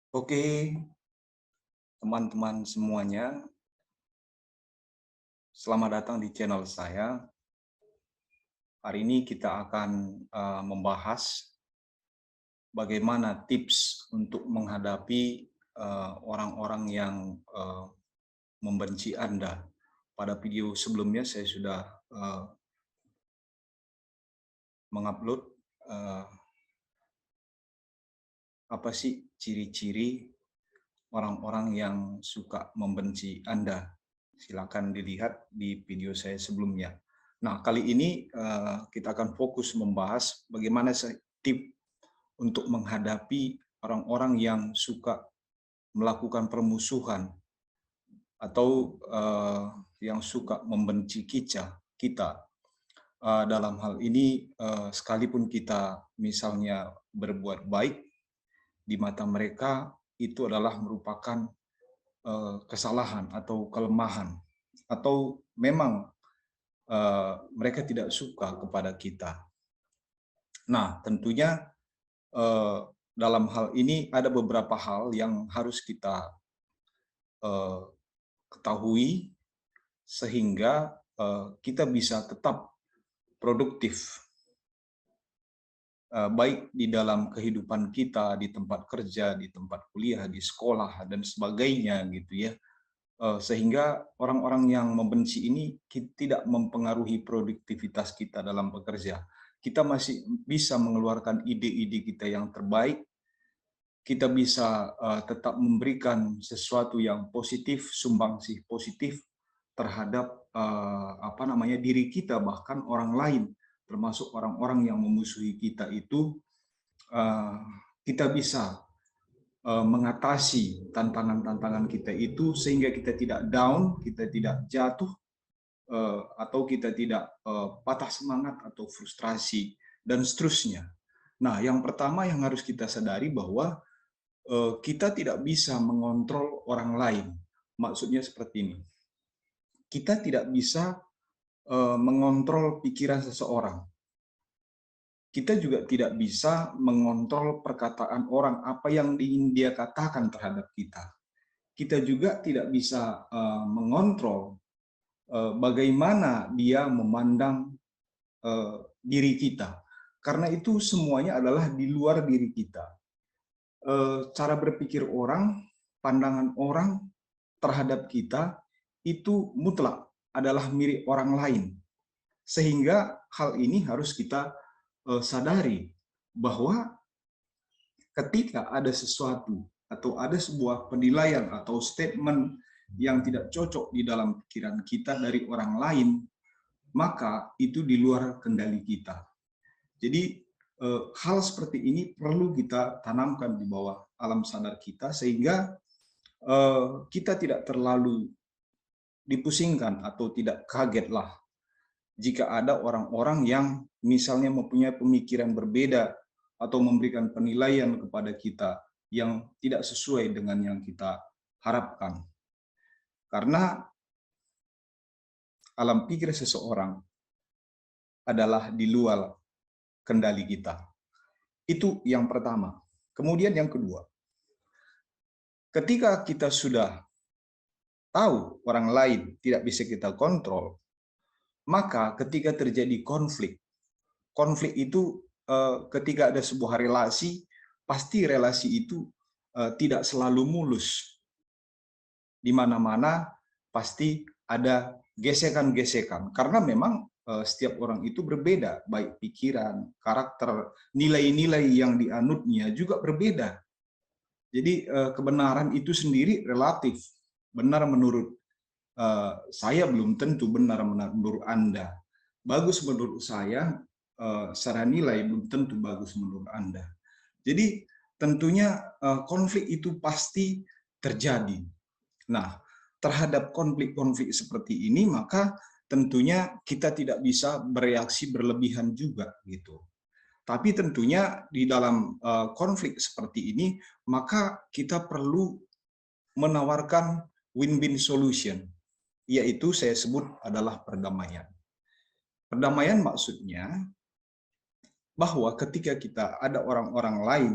Oke, teman-teman semuanya, selamat datang di channel saya. Hari ini kita akan membahas bagaimana tips untuk menghadapi orang-orang yang membenci Anda. Pada video sebelumnya saya sudah mengupload apa sih ciri-ciri orang-orang yang suka membenci Anda. Silakan dilihat di video saya sebelumnya. Nah, kali ini kita akan fokus membahas bagaimana tip untuk menghadapi orang-orang yang suka melakukan permusuhan atau yang suka membenci kita. Dalam hal ini, sekalipun kita misalnya berbuat baik, di mata mereka itu adalah merupakan kesalahan atau kelemahan, atau memang mereka tidak suka kepada kita. Nah, tentunya dalam hal ini ada beberapa hal yang harus kita ketahui sehingga kita bisa tetap produktif, baik di dalam kehidupan kita, di tempat kerja, di tempat kuliah, di sekolah, dan sebagainya gitu ya. Sehingga orang-orang yang membenci ini tidak mempengaruhi produktivitas kita dalam bekerja. Kita masih bisa mengeluarkan ide-ide kita yang terbaik, kita bisa tetap memberikan sesuatu yang positif, sumbangsih positif terhadap diri kita, bahkan orang lain, termasuk orang-orang yang memusuhi kita itu, kita bisa mengatasi tantangan-tantangan kita itu sehingga kita tidak down, kita tidak jatuh, atau kita tidak patah semangat atau frustrasi, dan seterusnya. Nah, yang pertama yang harus kita sadari bahwa kita tidak bisa mengontrol orang lain. Maksudnya seperti ini. Kita tidak bisa mengontrol pikiran seseorang. Kita juga tidak bisa mengontrol perkataan orang, apa yang ingin dia katakan terhadap kita. Kita juga tidak bisa mengontrol bagaimana dia memandang diri kita. Karena itu semuanya adalah di luar diri kita. Cara berpikir orang, pandangan orang terhadap kita itu mutlak adalah milik orang lain. Sehingga hal ini harus kita sadari bahwa ketika ada sesuatu atau ada sebuah penilaian atau statement yang tidak cocok di dalam pikiran kita dari orang lain, maka itu di luar kendali kita. Jadi hal seperti ini perlu kita tanamkan di bawah alam sadar kita sehingga kita tidak terlalu dipusingkan atau tidak kagetlah jika ada orang-orang yang misalnya mempunyai pemikiran berbeda atau memberikan penilaian kepada kita yang tidak sesuai dengan yang kita harapkan. Karena alam pikir seseorang adalah di luar kendali kita. Itu yang pertama. Kemudian yang kedua, ketika kita sudah tahu orang lain tidak bisa kita kontrol, maka ketika terjadi konflik itu ketika ada sebuah relasi, pasti relasi itu tidak selalu mulus. Di mana-mana pasti ada gesekan-gesekan, karena memang setiap orang itu berbeda, baik pikiran, karakter, nilai-nilai yang dianutnya juga berbeda. Jadi kebenaran itu sendiri relatif. Benar menurut saya belum tentu benar menurut Anda. Bagus menurut saya, secara nilai belum tentu bagus menurut Anda. Jadi tentunya konflik itu pasti terjadi. Nah, terhadap konflik-konflik seperti ini, maka tentunya kita tidak bisa bereaksi berlebihan juga gitu. Tapi tentunya di dalam konflik seperti ini, maka kita perlu menawarkan win-win solution, yaitu saya sebut adalah perdamaian. Perdamaian maksudnya bahwa ketika kita ada orang-orang lain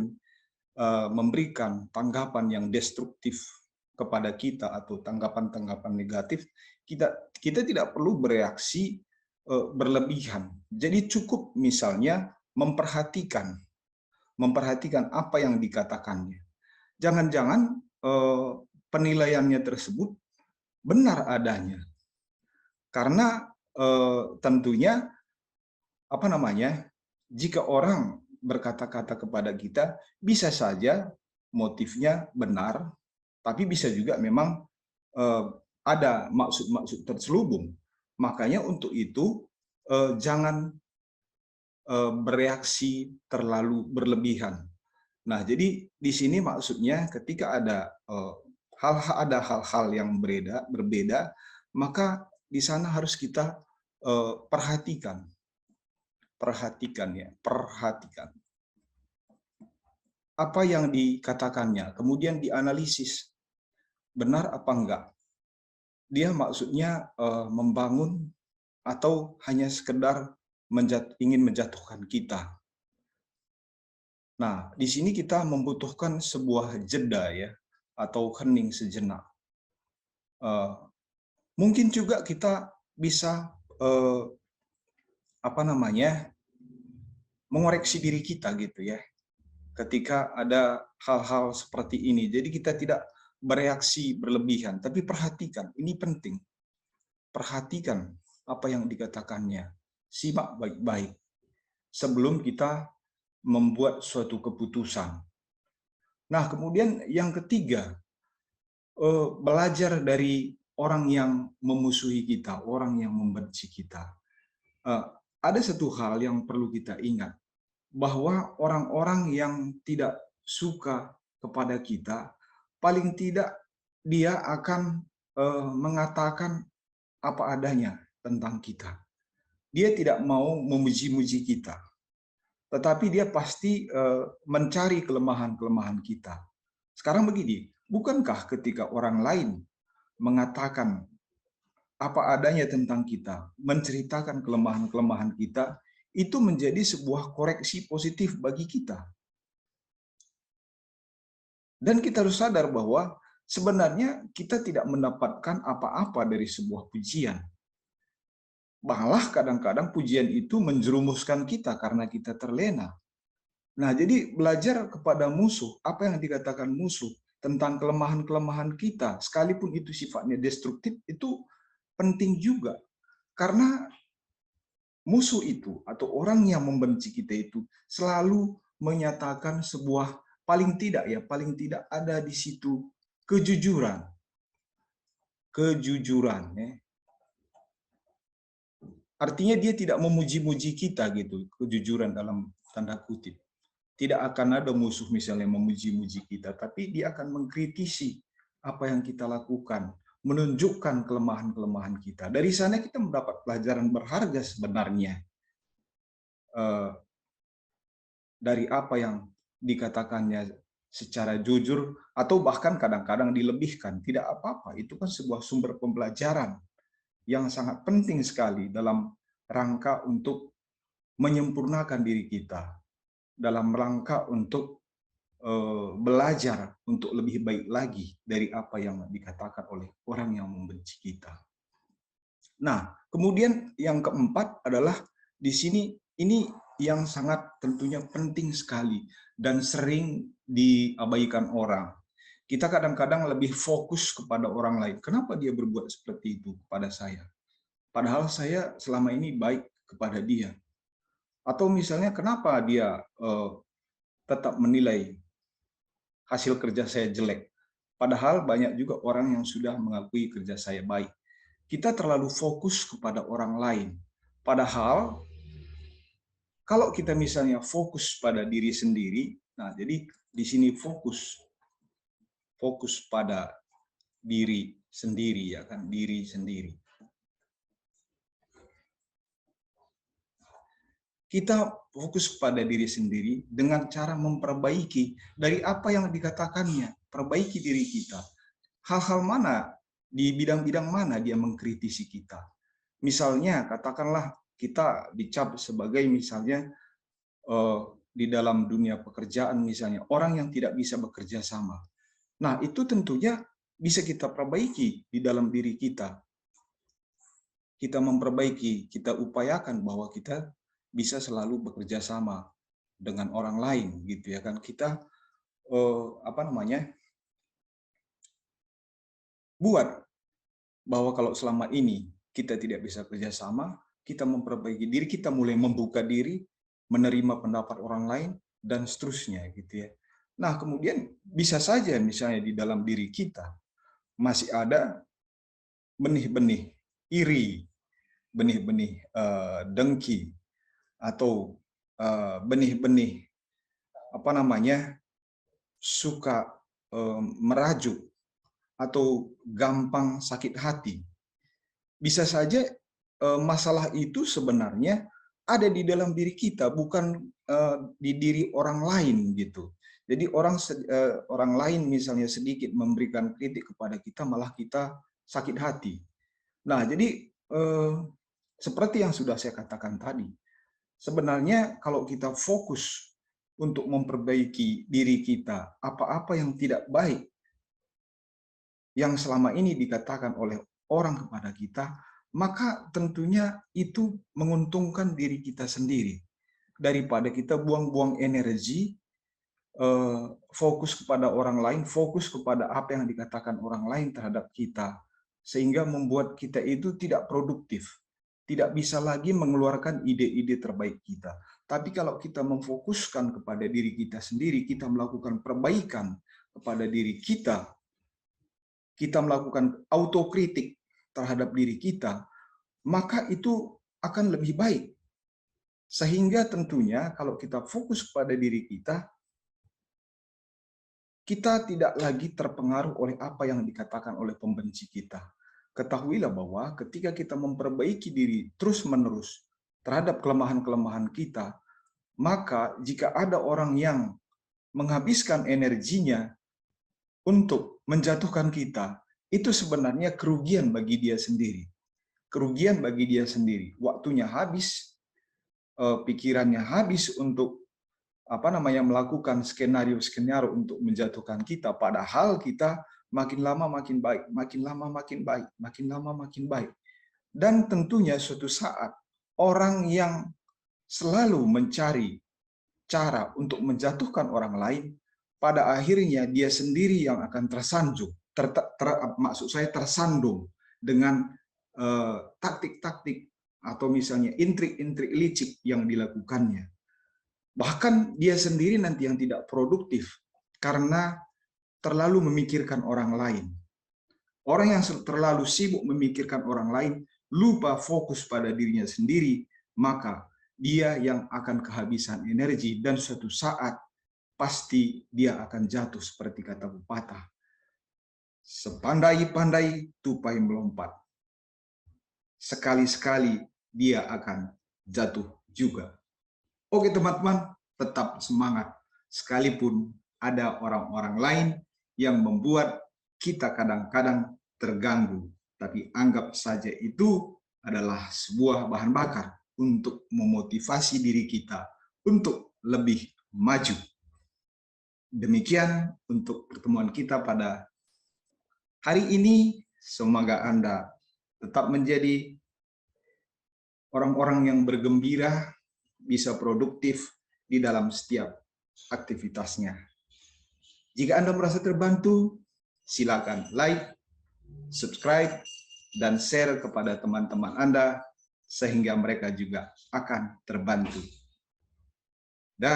memberikan tanggapan yang destruktif kepada kita atau tanggapan-tanggapan negatif, kita tidak perlu bereaksi berlebihan. Jadi cukup misalnya memperhatikan apa yang dikatakannya. Jangan-jangan penilaiannya tersebut benar adanya, karena tentunya jika orang berkata-kata kepada kita, bisa saja motifnya benar, tapi bisa juga memang ada maksud-maksud terselubung. Makanya untuk itu jangan bereaksi terlalu berlebihan. Nah, jadi di sini maksudnya ketika ada hal-hal yang berbeda, maka di sana harus kita perhatikan apa yang dikatakannya, kemudian dianalisis benar apa enggak. Dia maksudnya membangun atau hanya sekedar ingin menjatuhkan kita. Nah, di sini kita membutuhkan sebuah jeda ya, atau hening sejenak. Mungkin juga kita bisa mengoreksi diri kita gitu ya, ketika ada hal-hal seperti ini. Jadi kita tidak bereaksi berlebihan, tapi perhatikan, ini penting. Perhatikan apa yang dikatakannya, simak baik-baik sebelum kita membuat suatu keputusan. Nah, kemudian yang ketiga, belajar dari orang yang memusuhi kita, orang yang membenci kita. Ada satu hal yang perlu kita ingat, bahwa orang-orang yang tidak suka kepada kita, paling tidak dia akan mengatakan apa adanya tentang kita. Dia tidak mau memuji-muji kita, tetapi dia pasti mencari kelemahan-kelemahan kita. Sekarang begini, bukankah ketika orang lain mengatakan apa adanya tentang kita, menceritakan kelemahan-kelemahan kita, itu menjadi sebuah koreksi positif bagi kita. Dan kita harus sadar bahwa sebenarnya kita tidak mendapatkan apa-apa dari sebuah pujian. Malah kadang-kadang pujian itu menjerumuskan kita karena kita terlena. Nah, jadi belajar kepada musuh, apa yang dikatakan musuh tentang kelemahan-kelemahan kita, sekalipun itu sifatnya destruktif, itu penting juga. Karena musuh itu atau orang yang membenci kita itu selalu menyatakan sebuah paling tidak ada di situ kejujuran. Ya. Artinya dia tidak memuji-muji kita gitu, kejujuran dalam tanda kutip. Tidak akan ada musuh misalnya memuji-muji kita, tapi dia akan mengkritisi apa yang kita lakukan, menunjukkan kelemahan-kelemahan kita. Dari sana kita mendapat pelajaran berharga sebenarnya dari apa yang dikatakannya secara jujur, atau bahkan kadang-kadang dilebihkan. Tidak apa-apa, itu kan sebuah sumber pembelajaran yang sangat penting sekali dalam rangka untuk menyempurnakan diri kita, dalam rangka untuk belajar untuk lebih baik lagi dari apa yang dikatakan oleh orang yang membenci kita. Nah, kemudian yang keempat adalah di sini, ini yang sangat tentunya penting sekali dan sering diabaikan orang. Kita kadang-kadang lebih fokus kepada orang lain. Kenapa dia berbuat seperti itu kepada saya? Padahal saya selama ini baik kepada dia. Atau misalnya kenapa dia tetap menilai hasil kerja saya jelek? Padahal banyak juga orang yang sudah mengakui kerja saya baik. Kita terlalu fokus kepada orang lain. Padahal kalau kita misalnya fokus pada diri sendiri, nah jadi di sini fokus pada diri sendiri, ya kan, diri sendiri. Kita fokus pada diri sendiri dengan cara memperbaiki dari apa yang dikatakannya, perbaiki diri kita. Hal-hal mana, di bidang-bidang mana dia mengkritisi kita. Misalnya, katakanlah kita dicap sebagai misalnya di dalam dunia pekerjaan misalnya, orang yang tidak bisa bekerja sama. Nah, itu tentunya bisa kita perbaiki di dalam diri kita. Kita memperbaiki, kita upayakan bahwa kita bisa selalu bekerja sama dengan orang lain, gitu ya kan. Kita buat bahwa kalau selama ini kita tidak bisa kerjasama, kita memperbaiki diri, kita mulai membuka diri, menerima pendapat orang lain, dan seterusnya, gitu ya. Nah, kemudian bisa saja misalnya di dalam diri kita masih ada benih-benih iri, benih-benih dengki, atau benih-benih suka merajuk atau gampang sakit hati. Bisa saja masalah itu sebenarnya ada di dalam diri kita, bukan di diri orang lain gitu. Jadi orang lain misalnya sedikit memberikan kritik kepada kita, malah kita sakit hati. Nah, jadi seperti yang sudah saya katakan tadi, sebenarnya kalau kita fokus untuk memperbaiki diri kita, apa-apa yang tidak baik yang selama ini dikatakan oleh orang kepada kita, maka tentunya itu menguntungkan diri kita sendiri. Daripada kita buang-buang energi, fokus kepada orang lain, fokus kepada apa yang dikatakan orang lain terhadap kita, sehingga membuat kita itu tidak produktif, tidak bisa lagi mengeluarkan ide-ide terbaik kita. Tapi kalau kita memfokuskan kepada diri kita sendiri, kita melakukan perbaikan kepada diri kita, kita melakukan autokritik terhadap diri kita, maka itu akan lebih baik. Sehingga tentunya kalau kita fokus pada diri kita, kita tidak lagi terpengaruh oleh apa yang dikatakan oleh pembenci kita. Ketahuilah bahwa ketika kita memperbaiki diri terus-menerus terhadap kelemahan-kelemahan kita, maka jika ada orang yang menghabiskan energinya untuk menjatuhkan kita, itu sebenarnya kerugian bagi dia sendiri. Kerugian bagi dia sendiri. Waktunya habis, pikirannya habis untuk melakukan skenario-skenario untuk menjatuhkan kita, padahal kita makin lama makin baik, makin lama makin baik, makin lama makin baik. Dan tentunya suatu saat orang yang selalu mencari cara untuk menjatuhkan orang lain, pada akhirnya dia sendiri yang akan tersanjung, maksud saya tersandung dengan taktik-taktik atau misalnya intrik-intrik licik yang dilakukannya. Bahkan dia sendiri nanti yang tidak produktif karena terlalu memikirkan orang lain. Orang yang terlalu sibuk memikirkan orang lain, lupa fokus pada dirinya sendiri, maka dia yang akan kehabisan energi dan suatu saat pasti dia akan jatuh seperti kata pepatah. Sepandai-pandai tupai melompat, sekali-sekali dia akan jatuh juga. Oke teman-teman, tetap semangat. Sekalipun ada orang-orang lain yang membuat kita kadang-kadang terganggu. Tapi anggap saja itu adalah sebuah bahan bakar untuk memotivasi diri kita untuk lebih maju. Demikian untuk pertemuan kita pada hari ini. Semoga Anda tetap menjadi orang-orang yang bergembira, bisa produktif di dalam setiap aktivitasnya. Jika Anda merasa terbantu, silakan like, subscribe, dan share kepada teman-teman Anda, sehingga mereka juga akan terbantu. Dan